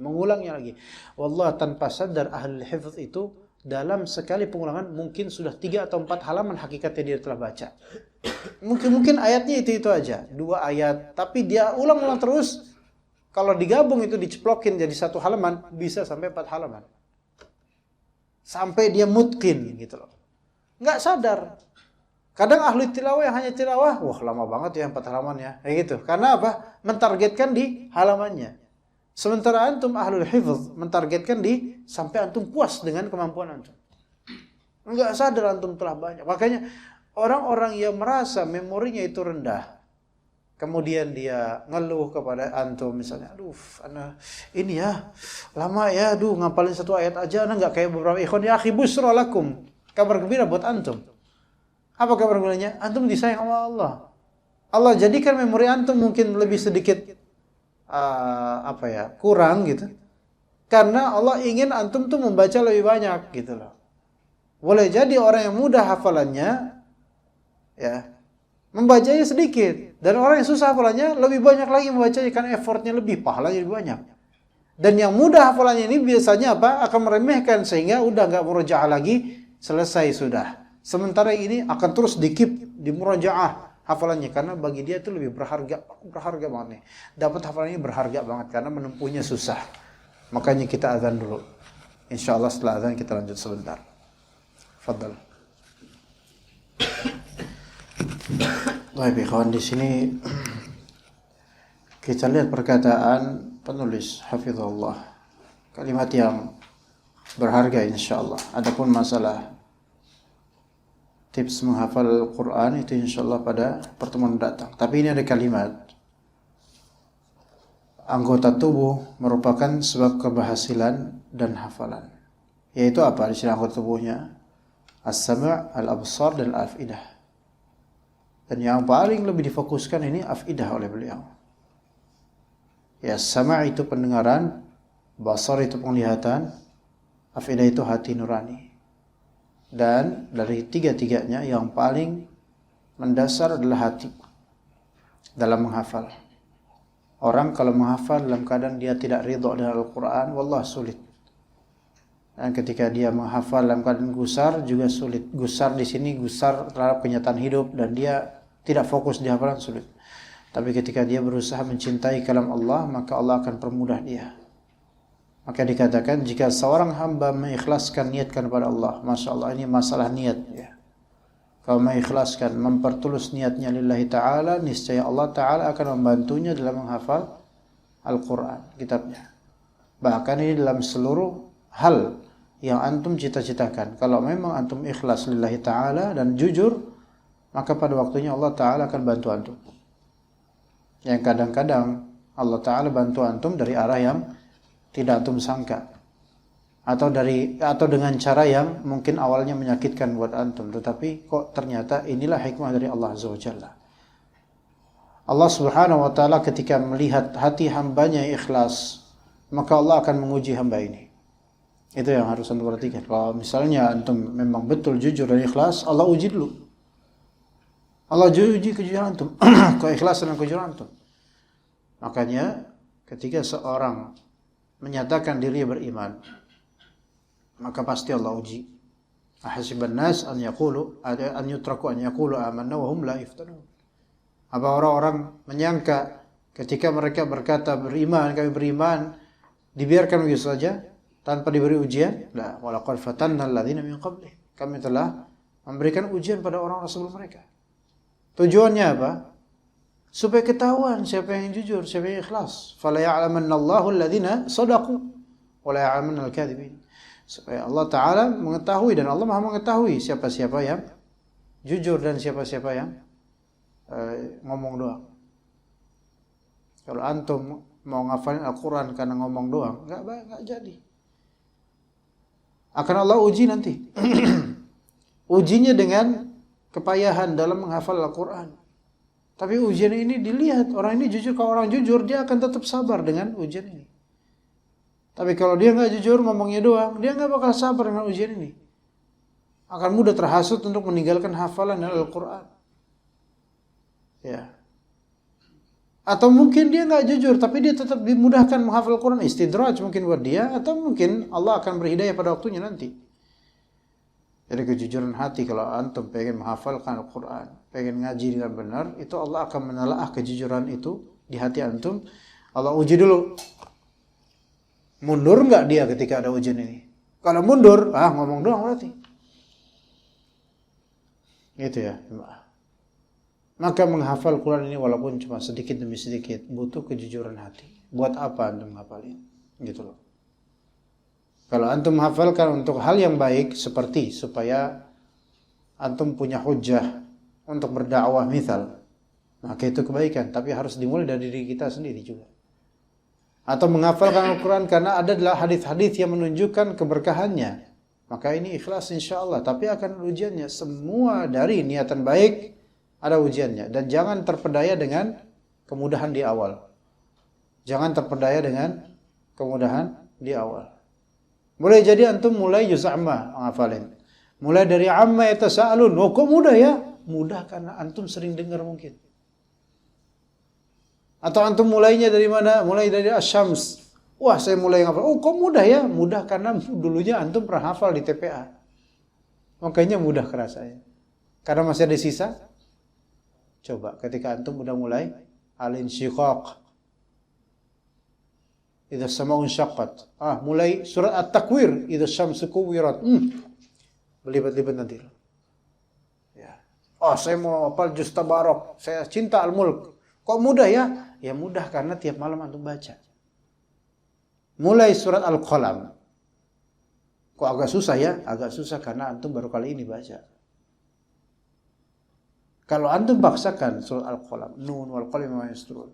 Wallah, tanpa sadar ahlul hifz itu dalam sekali pengulangan mungkin sudah 3 atau 4 halaman hakikatnya dia telah baca. Mungkin ayatnya itu aja, 2 ayat, tapi dia ulang-ulang terus. Kalau digabung itu diceplokin jadi 1 halaman, bisa sampai 4 halaman. Sampai dia mutqin gitu loh. Enggak sadar. Kadang ahli tilawah yang hanya tilawah, wah lama banget ya 4 halaman ya. Kayak gitu. Karena apa? Mentargetkan di halamannya. Sementara antum ahlul hifz mentargetkan di sampai antum puas dengan kemampuan antum. Enggak sadar antum telah banyak. Makanya orang-orang yang merasa memorinya itu rendah, kemudian dia ngeluh kepada antum misalnya, aduh, ini ya lama ya, ngapalin 1 ayat aja, nggak kayak beberapa ikhwan. Ya akhi, busra lakum, kabar gembira buat antum. Apa kabar gembiranya? Antum disayang sama Allah. Allah jadikan memori antum mungkin lebih sedikit kurang gitu, karena Allah ingin antum tuh membaca lebih banyak gitu loh. Boleh jadi orang yang mudah hafalannya ya membacanya sedikit, dan orang yang susah hafalannya lebih banyak lagi membacanya karena effortnya lebih, pahalanya lebih banyak. Dan yang mudah hafalannya ini biasanya akan meremehkan sehingga udah nggak murojaah lagi, selesai sudah. Sementara ini akan terus di murojaah hafalannya, karena bagi dia itu lebih berharga banget nih. Dapat hafalannya berharga banget karena menempuhnya susah. Makanya kita azan dulu. Insyaallah setelah azan kita lanjut sebentar. Fadhal. Baik, ikhwan, di sini kita lihat perkataan penulis hafizahullah. Kalimat yang berharga insyaallah. Adapun masalah tips menghafal Quran itu insyaallah pada pertemuan mendatang. Tapi ini ada kalimat, anggota tubuh merupakan sebab keberhasilan dan hafalan. Yaitu apa? Di sini anggota tubuhnya as-sam', al-absar dan al-afidah. Dan yang paling lebih difokuskan ini afidah oleh beliau. Ya, sama' itu pendengaran, basar itu penglihatan, afidah itu hati nurani. Dan dari tiga-tiganya yang paling mendasar adalah hati dalam menghafal. Orang kalau menghafal dalam keadaan dia tidak ridha dengan Al-Quran, wallah sulit. Dan ketika dia menghafal dalam keadaan gusar juga sulit. Gusar di sini gusar terhadap kenyataan hidup dan dia tidak fokus di hafalan, sulit. Tapi ketika dia berusaha mencintai kalam Allah, maka Allah akan permudah dia. Maka dikatakan jika seorang hamba mengikhlaskan niatkan kepada Allah, Masya Allah, ini masalah niat ya. Kalau mengikhlaskan, mempertulus niatnya lillahi ta'ala, niscaya Allah ta'ala akan membantunya dalam menghafal Al-Quran, kitabnya. Bahkan ini dalam seluruh hal yang antum cita-citakan. Kalau memang antum ikhlas lillahi ta'ala dan jujur, maka pada waktunya Allah Ta'ala akan bantu antum. Yang kadang-kadang Allah Ta'ala bantu antum dari arah yang tidak antum sangka, atau dengan cara yang mungkin awalnya menyakitkan buat antum, tetapi kok ternyata inilah hikmah dari Allah Azza wa Jalla. Allah Subhanahu wa Ta'ala ketika melihat hati hambanya ikhlas, maka Allah akan menguji hamba ini. Itu yang harus antum perhatikan. Kalau misalnya antum memang betul jujur dan ikhlas, Allah uji dulu. Allah uji kejujuran antum, keikhlasan dan kejujuran antum. Makanya ketika seorang menyatakan dirinya beriman, maka pasti Allah uji. Ahasiban nas an yutraku an yaqulu amanna wa hum la yuftanun. Apa orang-orang menyangka ketika mereka berkata beriman, kami beriman, dibiarkan begitu saja tanpa diberi ujian? La, walaqad fatanna alladziina min qablihim. Kami telah memberikan ujian pada orang-orang sebelum mereka. Tujuannya apa? Supaya ketahuan siapa yang jujur, siapa yang ikhlas. Fala ya'lamanna Allahu alladziina shadaqu wa la ya'lamanna al-kadzibin. Supaya Allah Ta'ala mengetahui, dan Allah Maha mengetahui siapa-siapa yang jujur dan siapa-siapa yang ngomong doang. Kalau antum mau ngafalin Al-Quran karena ngomong doang, nggak jadi. Akan Allah uji nanti. Ujinya dengan kepayahan dalam menghafal Al-Quran. Tapi ujian ini dilihat, orang ini jujur. Kalau orang jujur, dia akan tetap sabar dengan ujian ini. Tapi kalau dia nggak jujur, ngomongnya doang, dia nggak bakal sabar dengan ujian ini. Akan mudah terhasut untuk meninggalkan hafalan Al-Quran. Ya. Atau mungkin dia nggak jujur, tapi dia tetap dimudahkan menghafal Al-Quran. Istidraj mungkin buat dia, atau mungkin Allah akan berhidayah pada waktunya nanti. Jadi kejujuran hati, kalau antum pengen menghafalkan Al-Quran, pengen ngaji dengan benar, itu Allah akan menelaah kejujuran itu di hati antum. Allah uji dulu. Mundur nggak dia ketika ada ujian ini? Kalau mundur, ngomong doang berarti. Gitu ya. Maka menghafal Quran ini walaupun cuma sedikit demi sedikit, butuh kejujuran hati. Buat apa antum menghafalin? Gitu loh. Kalau antum menghafalkan untuk hal yang baik, seperti supaya antum punya hujjah untuk berdakwah misal, maka itu kebaikan. Tapi harus dimulai dari diri kita sendiri juga. Atau menghafalkan Al-Quran karena adalah hadis-hadis yang menunjukkan keberkahannya, maka ini ikhlas insyaAllah. Tapi akan ujiannya, semua dari niatan baik ada ujiannya. Dan jangan terpedaya dengan kemudahan di awal. Jangan terpedaya dengan kemudahan di awal. Mulai jadi antum mulai juz amma menghafalin. Mulai dari amma yatasaalun. Oh, kok mudah ya? Mudah karena antum sering dengar mungkin. Atau antum mulainya dari mana? Mulai dari Asy-Syams. Wah, saya mulai ngafal. Oh, kok mudah ya? Mudah karena dulunya antum pernah hafal di TPA. Makanya mudah kerasanya. Karena masih ada sisa. Coba ketika antum udah mulai Al-Insyiqaq, idza sama'u insyaqqat. Mulai surat At-Takwir, idza syamsu kuwirat. Berlibat-libat nanti. Ya. Saya mau hafal juz Tabarak. Saya cinta Al-Mulk. Kok mudah ya? Ya mudah karena tiap malam antum baca. Mulai surat Al-Qalam. Kok agak susah ya? Agak susah karena antum baru kali ini baca. Kalau antum paksakan surat Al-Qalam, Nun wal qalami wa yasturun.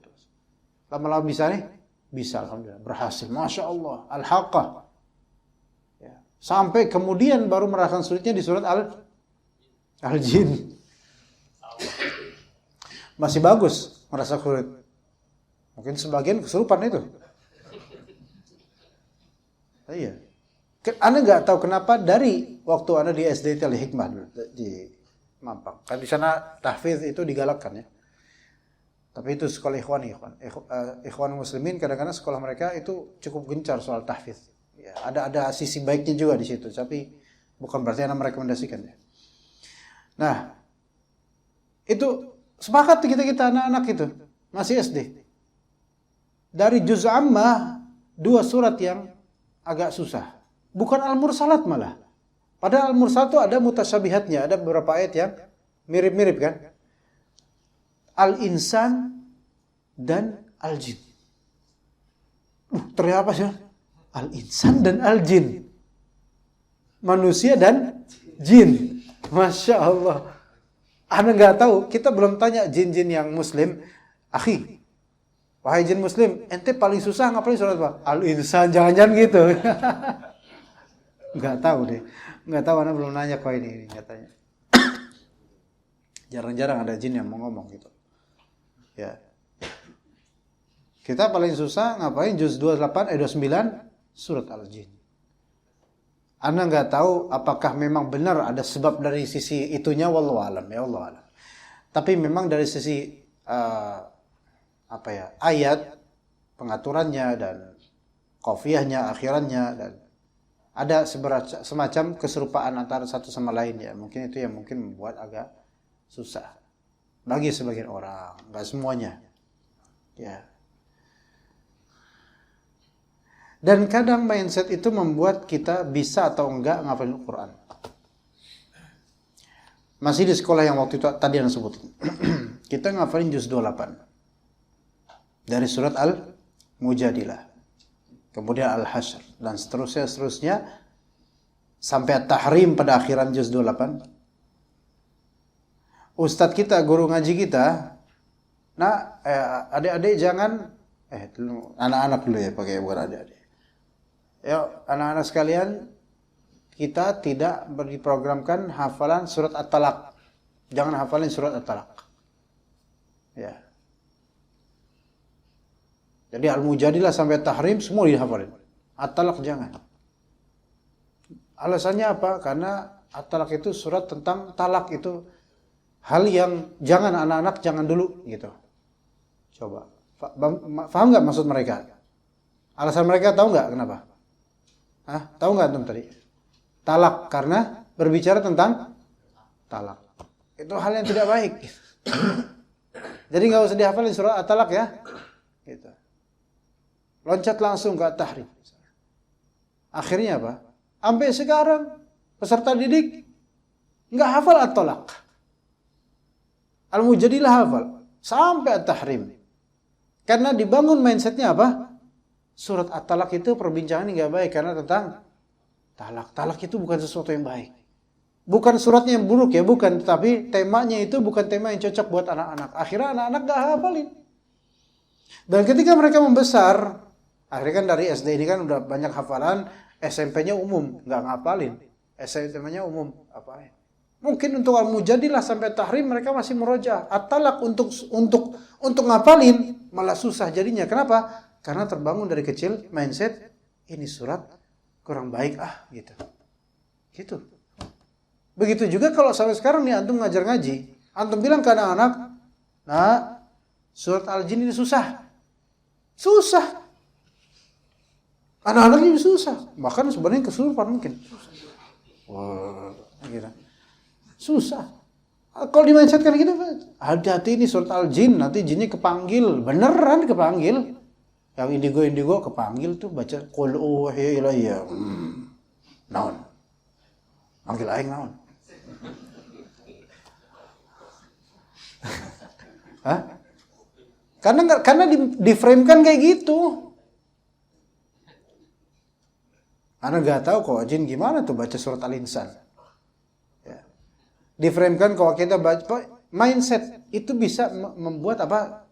Lama-lama bisa nih? Bisa, alhamdulillah. Berhasil. Masya Allah. Al-Haqqah. Ya. Sampai kemudian baru merasakan sulitnya di surat Al-Jin. Masih bagus merasa sulit. Mungkin sebagian kesurupan itu. Iya. Anda nggak tahu kenapa dari waktu Anda di SD Al-Hikmah di Mampang. Kan di sana tahfiz itu digalakkan ya. Tapi itu sekolah ikhwan muslimin, kadang-kadang sekolah mereka itu cukup gencar soal tahfiz. Ya, ada sisi baiknya juga di situ, tapi bukan berarti Anda merekomendasikan ya. Nah, itu sepakat kita anak-anak itu masih SD. Dari juz ammah 2 surat yang agak susah. Bukan Al-Mursalat malah. Padahal Al-Mursalat itu ada mutasyabihatnya, ada beberapa ayat yang mirip-mirip kan? Al-Insan dan Al-Jin. Ternyata apa sih? Al-Insan dan Al-Jin. Manusia dan jin. Masya Allah. Anda nggak tahu, kita belum tanya jin-jin yang muslim. Akhi, wahai jin muslim, ente paling susah ngapalin surat apa? Al-Insan, jangan-jangan gitu. Nggak tahu deh. Nggak tahu, Anda belum nanya kok ini nggak tanya. Jarang-jarang ada jin yang mau ngomong gitu. Ya. Kita paling susah ngapain juz 29 surat Al-Jin. Anda nggak tahu apakah memang benar ada sebab dari sisi itunya, wallahu alam ya, Allah alam. Tapi memang dari sisi ayat pengaturannya dan qafiyahnya, akhirannya, dan ada semacam keserupaan antara satu sama lain ya. Mungkin itu yang mungkin membuat agak susah bagi sebagian orang, nggak semuanya. Ya. Dan kadang mindset itu membuat kita bisa atau enggak ngafalin Al-Quran. Masih di sekolah yang waktu itu tadi yang sebutin. Kita ngafalin juz 28. Dari surat Al-Mujadilah. Kemudian Al-Hasyr. Dan seterusnya. Sampai At-Tahrim pada akhiran juz 28. Ustadz kita, guru ngaji kita. Nah, adik-adik jangan. Anak-anak dulu ya, pakai bukan adik-adik. Ya, anak-anak sekalian, kita tidak diprogramkan hafalan surat At-Talaq. Jangan hafalin surat At-Talaq. Ya. Jadi Al-Mujadilah sampai Tahrim semua dihafalin. At-Talaq jangan. Alasannya apa? Karena At-Talaq itu surat tentang talak, itu hal yang jangan anak-anak jangan dulu gitu. Coba. Paham nggak maksud mereka? Alasan mereka tahu nggak kenapa? Tahu nggak antum tadi? Talak, karena berbicara tentang talak. Itu hal yang tidak baik. Jadi nggak usah dihafalin surat At-Talaq ya. Gitu. Loncat langsung ke At-Tahrim. Akhirnya apa? Sampai sekarang peserta didik nggak hafal At-Talaq. Al-Mujadilah hafal sampai At-Tahrim. Karena dibangun mindsetnya apa? Surat At-Talaq itu perbincangan nggak baik karena tentang talak. Talak itu bukan sesuatu yang baik. Bukan suratnya yang buruk ya, bukan. Tapi temanya itu bukan tema yang cocok buat anak-anak. Akhirnya anak-anak nggak hafalin. Dan ketika mereka membesar, akhirnya kan dari SD ini kan udah banyak hafalan, SMP-nya umum, nggak ngapalin. SMP-nya umum, apa ya? Mungkin untuk Al-Mujadilah sampai Tahrim mereka masih murojaah. At-Talaq untuk ngapalin malah susah jadinya. Kenapa? Karena terbangun dari kecil mindset ini surat kurang baik gitu. Gitu. Begitu juga kalau sampai sekarang nih antum ngajar ngaji, antum bilang ke anak-anak, "Nah, surat Al-Jin ini susah." Susah. Anak-anak ini susah. Bahkan sebenarnya kesurupan mungkin. Wah, gitu. Susah. Kalau dimindsetkan gitu, hati-hati ini surat Al-Jin, nanti jinnya kepanggil, beneran kepanggil. Yang indigo kepanggil tuh baca qul uhiya ilayya. Naon? Panggil aing naon? Hah? Karena di-frame-kan kayak gitu. Anak gak tahu kok jin gimana tuh baca surat Al-Insan. Ya. Di-frame-kan kalau kita baca mindset itu bisa membuat apa?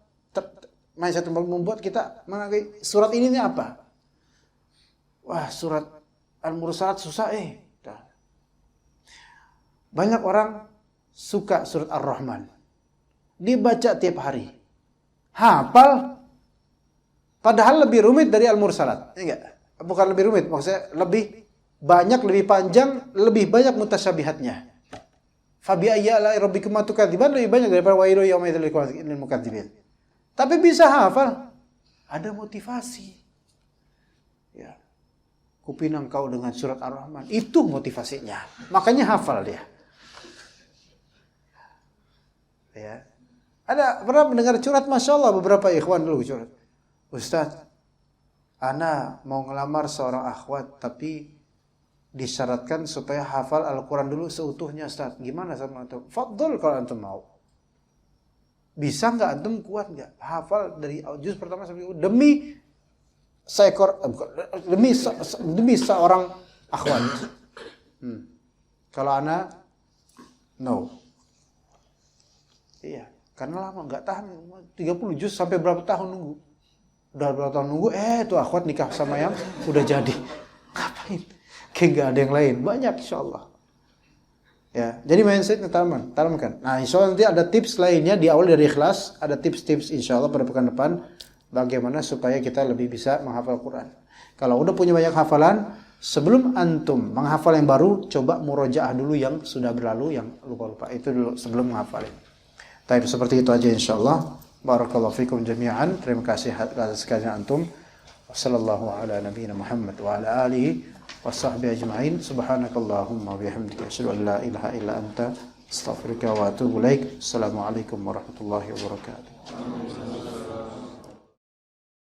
Mindset membuat kita menganggap surat ini apa? Wah, surat Al-Mursalat susah Banyak orang suka surat Ar-Rahman. Dibaca tiap hari. Hafal. Padahal lebih rumit dari Al-Mursalat. Enggak. Bukan lebih rumit, maksudnya lebih banyak, lebih panjang, lebih banyak mutasyabihatnya. Fabi ayya ala rabbikuma tukadziban lebih banyak daripada wa ilayhi yawma idzil mukadzibin. Tapi bisa hafal. Ada motivasi. Ya. Kupinang kau dengan surat Ar-Rahman. Itu motivasinya. Makanya hafal dia. Ya. Ada pernah mendengar curhat, Masya Allah, beberapa ikhwan dulu curhat. Ustaz, ana mau ngelamar seorang akhwat tapi disyaratkan supaya hafal Al-Quran dulu seutuhnya, Ustaz. Gimana sama antum? Fadl kalau antum mau. Bisa nggak antum, kuat nggak? Hafal dari juz pertama sampai demi seekor demi seorang akhwat. Kalau ana no. Iya, karena lama nggak tahan 30 juz sampai berapa tahun nunggu. Udah berapa tahun nunggu, tuh akhwat nikah sama yang udah jadi. Ngapain? Kayak nggak ada yang lain. Banyak insyaallah. Ya, jadi mindsetnya tanamkan. Nah, insyaallah nanti ada tips lainnya di awal dari ikhlas, ada tips-tips insyaallah pada pekan depan bagaimana supaya kita lebih bisa menghafal Quran. Kalau udah punya banyak hafalan, sebelum antum menghafal yang baru, coba murojaah dulu yang sudah berlalu, yang lupa-lupa itu dulu sebelum menghafalin. Tapi seperti itu aja insyaallah. Barakallahu fikum jami'an. Terima kasih atas sekalian antum. Wassallallahu ala nabiyina Muhammad wa ala alihi washabbihi ajma'in. Subhanakallahumma wa bihamdika asyhadu an la ilaha illa anta astaghfiruka wa atubu ilaik. Assalamualaikum warahmatullahi wabarakatuh.